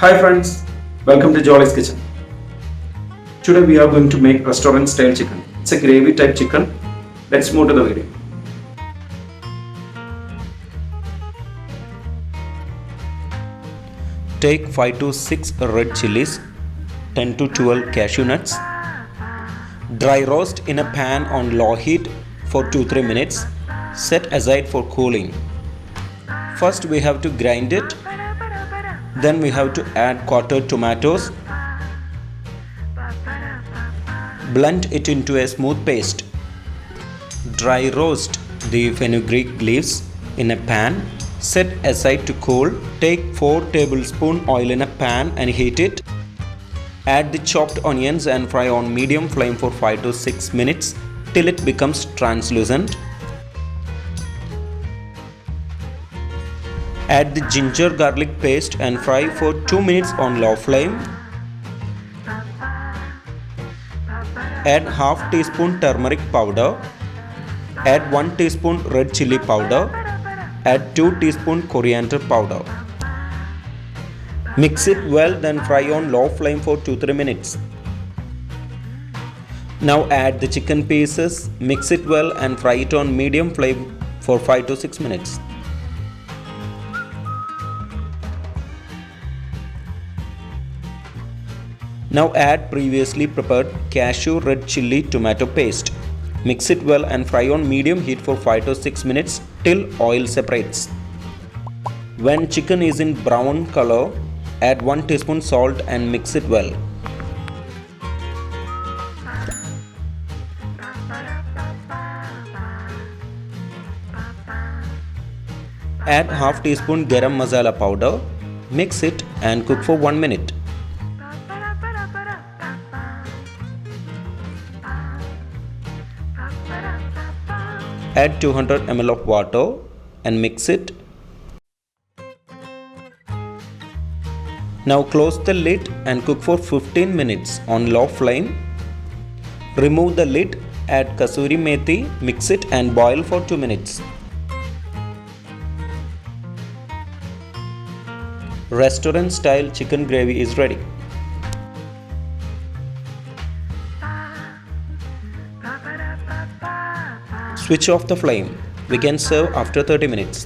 Hi friends, welcome to Jolys kitchen. Today we are going to make restaurant style chicken. It's a gravy type chicken. Let's move to the video. Take 5 to 6 red chilies, 10 to 12 cashew nuts. Dry roast in a pan on low heat for 2-3 minutes. Set aside for cooling. First we have to grind it. Then we have to add quartered tomatoes. Blend it into a smooth paste. Dry roast the fenugreek leaves in a pan. Set aside to cool. Take 4 tablespoons oil in a pan and heat it. Add the chopped onions and fry on medium flame for 5 to 6 minutes till it becomes translucent. Add the ginger garlic paste and fry for 2 minutes on low flame. Add half teaspoon turmeric powder. Add 1 teaspoon red chilli powder. Add 2 teaspoon coriander powder. Mix it well, then fry on low flame for 2-3 minutes. Now add the chicken pieces, mix it well and fry it on medium flame for 5 to 6 minutes. Now add previously prepared cashew red chilli tomato paste. Mix it well and fry on medium heat for 5 to 6 minutes till oil separates. When chicken is in brown color, add 1 teaspoon salt and mix it well. Add half teaspoon Garam Masala powder. Mix it and cook for 1 minute. Add 200 ml of water and mix it. Now close the lid and cook for 15 minutes on low flame. Remove the lid, add Kasuri Methi, mix it and boil for 2 minutes. Restaurant style chicken gravy is ready. Switch off the flame. We can serve after 30 minutes.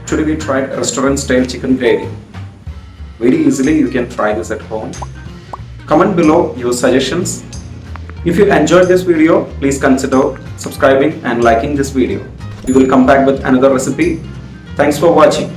Today we tried restaurant style chicken gravy. Very easily you can try this at home. Comment below your suggestions. If you enjoyed this video, please consider subscribing and liking this video. We will come back with another recipe. Thanks for watching.